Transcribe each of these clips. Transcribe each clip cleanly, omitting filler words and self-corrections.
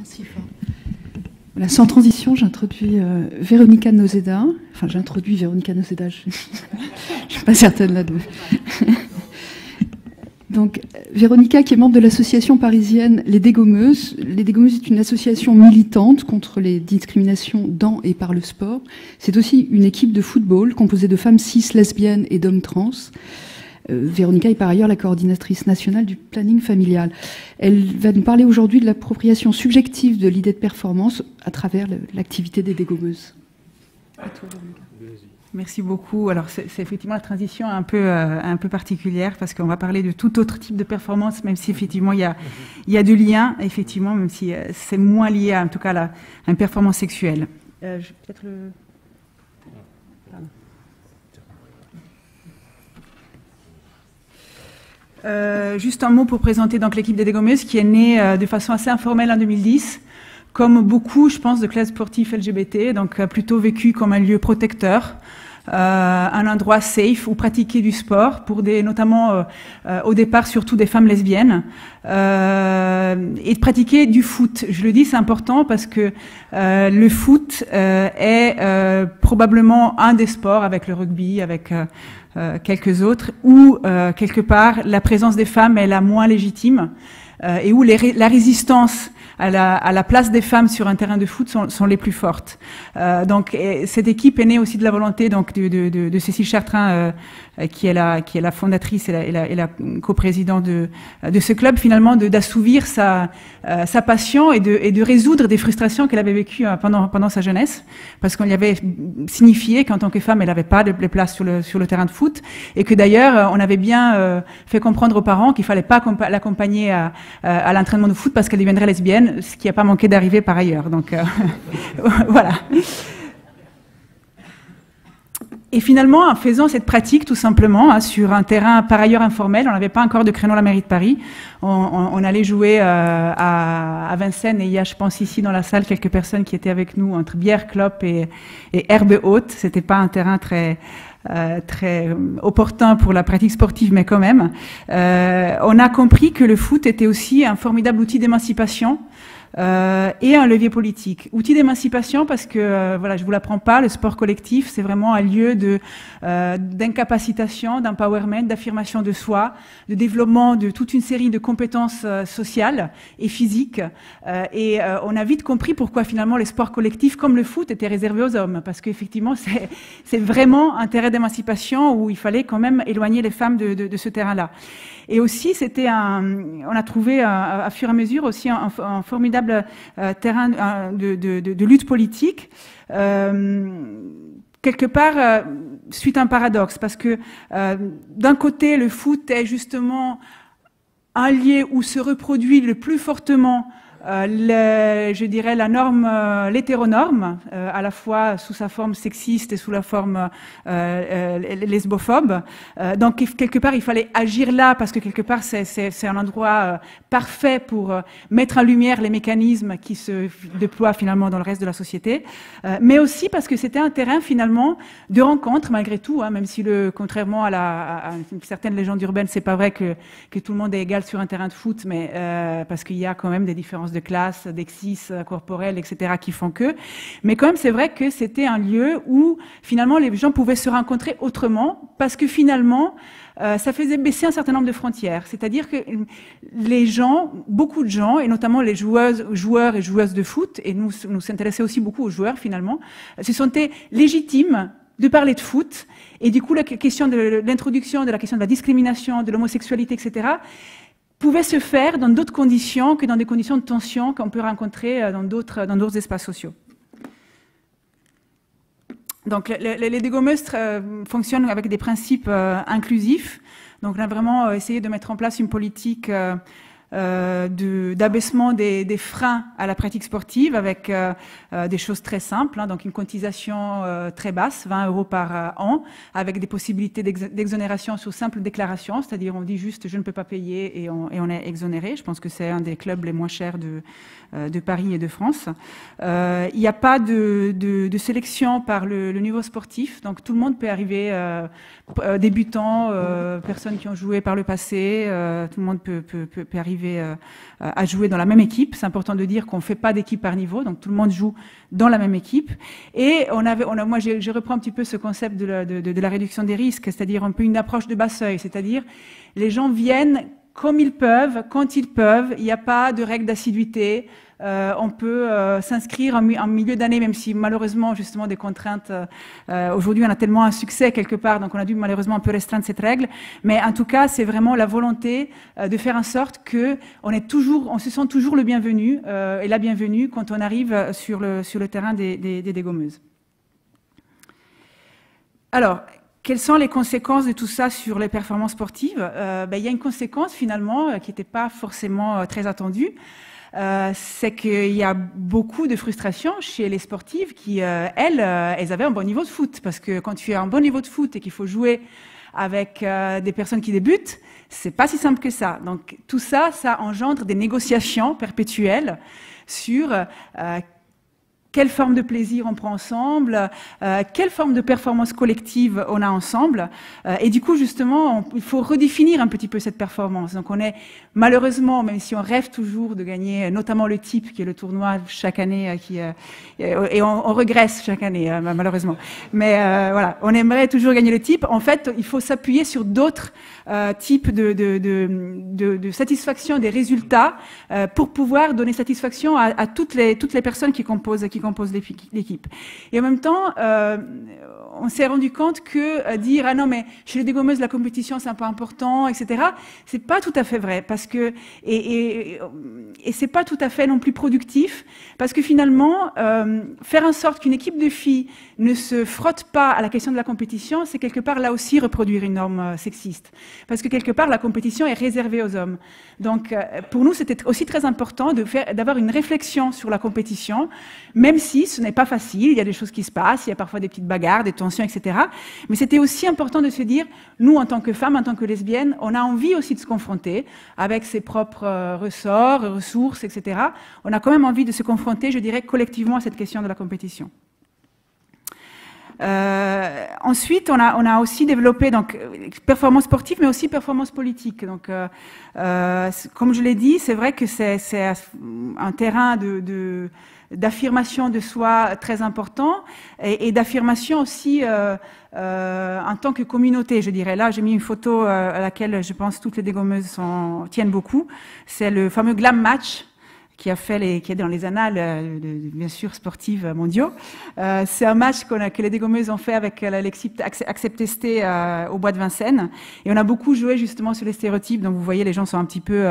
Merci fort. Voilà, sans transition, j'introduis Véronica Noceda. Enfin, j'introduis Véronica Noceda, je ne suis pas certaine là de... Donc, Véronica, qui est membre de l'association parisienne Les Dégommeuses. Les Dégommeuses est une association militante contre les discriminations dans et par le sport. C'est aussi une équipe de football composée de femmes cis, lesbiennes et d'hommes trans. Véronica est par ailleurs la coordinatrice nationale du planning familial. Elle va nous parler aujourd'hui de l'appropriation subjective de l'idée de performance à travers l'activité des dégommeuses. À toi, Véronica. Merci beaucoup. Alors, c'est effectivement la transition un peu particulière parce qu'on va parler de tout autre type de performance, même si effectivement il y a du lien, effectivement, même si c'est moins lié en tout cas à une performance sexuelle. Je vais peut-être le... Juste un mot pour présenter donc l'équipe des Dégommeuses qui est née de façon assez informelle en 2010, comme beaucoup, je pense, de clubs sportifs LGBT, donc plutôt vécu comme un lieu protecteur, un endroit safe où pratiquer du sport pour notamment au départ surtout des femmes lesbiennes et de pratiquer du foot. Je le dis, c'est important parce que le foot est probablement un des sports avec le rugby, avec quelques autres, où quelque part la présence des femmes est la moins légitime et où la résistance à la place des femmes sur un terrain de foot sont les plus fortes. Donc cette équipe est née aussi de la volonté donc de Cécile Chartrain qui est la fondatrice et la coprésidente de ce club, finalement d'assouvir sa passion et de résoudre des frustrations qu'elle avait vécues pendant sa jeunesse, parce qu'on lui avait signifié qu'en tant que femme elle n'avait pas de place sur le terrain de foot, et que d'ailleurs on avait bien fait comprendre aux parents qu'il fallait pas l'accompagner à l'entraînement de foot parce qu'elle deviendrait lesbienne, ce qui n'a pas manqué d'arriver par ailleurs. Donc voilà. Et finalement, en faisant cette pratique tout simplement sur un terrain par ailleurs informel, on n'avait pas encore de créneau à la mairie de Paris, on allait jouer à Vincennes, et il y a, je pense, ici dans la salle quelques personnes qui étaient avec nous entre bière, clope et herbe haute. C'était pas un terrain très opportun pour la pratique sportive, mais quand même. On a compris que le foot était aussi un formidable outil d'émancipation et un levier politique. Outil d'émancipation parce que, voilà, je vous l'apprends pas, le sport collectif, c'est vraiment un lieu d'incapacitation, d'empowerment, d'affirmation de soi, de développement de toute une série de compétences sociales et physiques. Et on a vite compris pourquoi finalement les sports collectifs comme le foot étaient réservés aux hommes, parce qu'effectivement c'est vraiment un terrain d'émancipation où il fallait quand même éloigner les femmes de ce terrain-là. Et aussi, on a trouvé à fur et à mesure aussi un formidable terrain de lutte politique. Quelque part, suite à un paradoxe, parce que d'un côté, le foot est justement un lieu où se reproduit le plus fortement je dirais la norme, l'hétéronorme, à la fois sous sa forme sexiste et sous la forme lesbophobe. Donc quelque part il fallait agir là parce que quelque part c'est un endroit parfait pour mettre en lumière les mécanismes qui se déploient finalement dans le reste de la société, mais aussi parce que c'était un terrain finalement de rencontre malgré tout, hein, même si contrairement à certaines légendes urbaines, c'est pas vrai que tout le monde est égal sur un terrain de foot, mais parce qu'il y a quand même des différences de classe, d'exis corporel, etc., qui font que. Mais quand même, c'est vrai que c'était un lieu où, finalement, les gens pouvaient se rencontrer autrement, parce que finalement, ça faisait baisser un certain nombre de frontières. C'est-à-dire que les gens, beaucoup de gens, et notamment les joueurs et joueuses de foot, et nous s'intéressons aussi beaucoup aux joueurs, finalement, se sentaient légitimes de parler de foot. Et du coup, la question de l'introduction, de la question de la discrimination, de l'homosexualité, etc., pouvait se faire dans d'autres conditions que dans des conditions de tension qu'on peut rencontrer dans d'autres espaces sociaux. Donc les dégommeuses fonctionnent avec des principes inclusifs. Donc on a vraiment essayé de mettre en place une politique d'abaissement des freins à la pratique sportive avec des choses très simples, hein, donc une cotisation très basse, 20 € par an, avec des possibilités d'exonération sur simple déclaration, c'est-à-dire on dit juste je ne peux pas payer et on est exonéré. Je pense que c'est un des clubs les moins chers de Paris et de France. Il n'y a pas de sélection par le niveau sportif, donc tout le monde peut arriver, débutants, personnes qui ont joué par le passé, tout le monde peut arriver arriver à jouer dans la même équipe. C'est important de dire qu'on ne fait pas d'équipe par niveau, donc tout le monde joue dans la même équipe. Et moi, je reprends un petit peu ce concept de la réduction des risques, c'est-à-dire un peu une approche de bas seuil, c'est-à-dire les gens viennent comme ils peuvent, quand ils peuvent, il n'y a pas de règle d'assiduité. On peut s'inscrire en milieu d'année, même si malheureusement, justement, des contraintes, aujourd'hui on a tellement un succès quelque part, donc on a dû malheureusement un peu restreindre cette règle, mais en tout cas c'est vraiment la volonté de faire en sorte que on se sent toujours le bienvenu et la bienvenue quand on arrive sur le terrain des dégommeuses. Alors, quelles sont les conséquences de tout ça sur les performances sportives? Il y a une conséquence finalement qui n'était pas forcément très attendue. C'est qu'il y a beaucoup de frustration chez les sportives qui, elles avaient un bon niveau de foot. Parce que quand tu as un bon niveau de foot et qu'il faut jouer avec des personnes qui débutent, c'est pas si simple que ça. Donc tout ça, ça engendre des négociations perpétuelles sur quelle forme de plaisir on prend ensemble, quelle forme de performance collective on a ensemble. Et du coup, justement, il faut redéfinir un petit peu cette performance. Donc on est malheureusement, même si on rêve toujours de gagner, notamment le type qui est le tournoi chaque année, et on regresse chaque année, malheureusement. Mais voilà, on aimerait toujours gagner le type. En fait, il faut s'appuyer sur d'autres types de satisfaction des résultats pour pouvoir donner satisfaction à toutes les personnes qui composent l'équipe. Et en même temps, on s'est rendu compte que dire ah non mais chez les dégommeuses la compétition c'est un peu important, etc. C'est pas tout à fait vrai parce que et c'est pas tout à fait non plus productif parce que finalement faire en sorte qu'une équipe de filles ne se frotte pas à la question de la compétition, c'est quelque part là aussi reproduire une norme sexiste parce que quelque part la compétition est réservée aux hommes. Donc pour nous c'était aussi très important d'avoir une réflexion sur la compétition, même si ce n'est pas facile, il y a des choses qui se passent, il y a parfois des petites bagarres, des tensions, etc. Mais c'était aussi important de se dire, nous, en tant que femmes, en tant que lesbiennes, on a envie aussi de se confronter avec ses propres ressorts, ressources, etc. On a quand même envie de se confronter, je dirais, collectivement à cette question de la compétition. Ensuite, on a aussi développé donc performance sportive, mais aussi performance politique. Donc, comme je l'ai dit, c'est vrai que c'est un terrain d'affirmation de soi très important et d'affirmation aussi en tant que communauté, je dirais. Là, j'ai mis une photo à laquelle je pense toutes les dégommeuses tiennent beaucoup. C'est le fameux Glam Match qui est dans les annales, bien sûr, sportives mondiaux. C'est un match que les dégommeuses ont fait avec l'équipe Accept-ST au Bois de Vincennes. Et on a beaucoup joué justement sur les stéréotypes. Donc vous voyez, les gens sont un petit peu...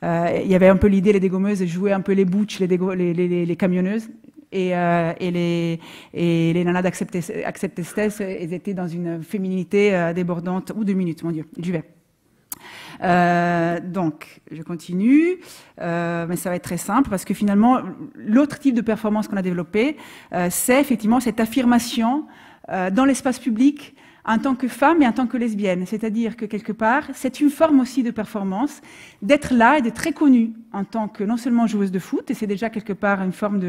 il y avait un peu l'idée, les dégommeuses, jouaient un peu les butch, les camionneuses. Et les nanas d'Accept-ST, elles étaient dans une féminité débordante. Ou 2 minutes, mon Dieu, j'y vais. Donc, je continue, mais ça va être très simple parce que finalement, l'autre type de performance qu'on a développé, c'est effectivement cette affirmation dans l'espace public en tant que femme et en tant que lesbienne. C'est-à-dire que quelque part, c'est une forme aussi de performance, d'être là et d'être très connue en tant que non seulement joueuse de foot, et c'est déjà quelque part une forme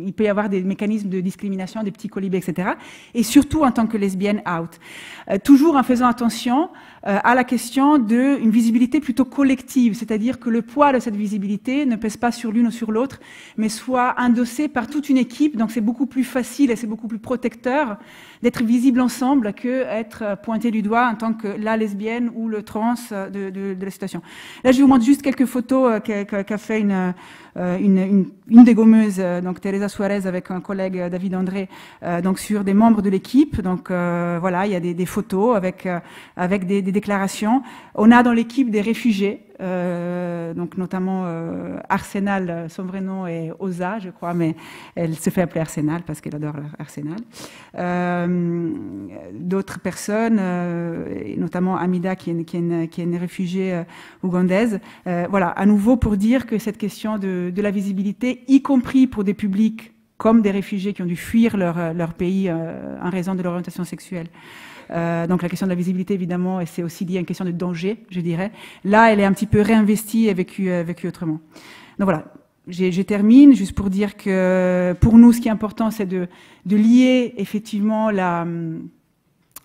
il peut y avoir des mécanismes de discrimination, des petits colibés, etc. Et surtout en tant que lesbienne out. Toujours en faisant attention à la question d'une visibilité plutôt collective, c'est-à-dire que le poids de cette visibilité ne pèse pas sur l'une ou sur l'autre, mais soit endossé par toute une équipe, donc c'est beaucoup plus facile et c'est beaucoup plus protecteur d'être visible ensemble que être pointé du doigt en tant que la lesbienne ou le trans de la situation. Là, je vous montre juste quelques photos qu'a fait une dégommeuse, donc Teresa Suarez avec un collègue David André, donc sur des membres de l'équipe. Donc voilà, il y a des photos avec des déclarations. On a dans l'équipe des réfugiés, donc notamment Arsenal, son vrai nom est Osa, je crois, mais elle se fait appeler Arsenal parce qu'elle adore Arsenal. D'autres personnes, notamment Amida qui est une réfugiée ougandaise. Voilà, à nouveau pour dire que cette question de la visibilité, y compris pour des publics comme des réfugiés qui ont dû fuir leur pays en raison de leur orientation sexuelle. Donc la question de la visibilité, évidemment, et c'est aussi lié à une question de danger, je dirais. Là, elle est un petit peu réinvestie et vécue autrement. Donc voilà, je termine juste pour dire que pour nous, ce qui est important, c'est de lier effectivement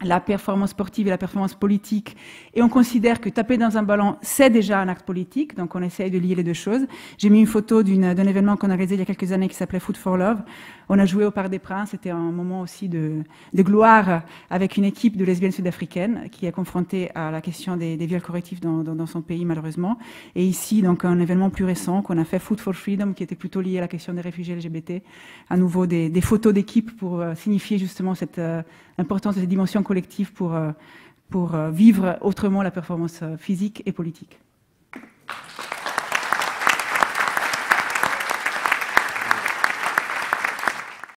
la performance sportive et la performance politique, et on considère que taper dans un ballon, c'est déjà un acte politique, donc on essaye de lier les deux choses. J'ai mis une photo d'un événement qu'on a réalisé il y a quelques années qui s'appelait Foot for Love. On a joué au Parc des Princes, c'était un moment aussi de gloire avec une équipe de lesbiennes sud-africaines qui est confrontée à la question des viols correctifs dans son pays malheureusement. Et ici, donc un événement plus récent qu'on a fait, Foot for Freedom, qui était plutôt lié à la question des réfugiés LGBT. À nouveau des photos d'équipe pour signifier justement cette l'importance de ces dimensions collectives pour vivre autrement la performance physique et politique.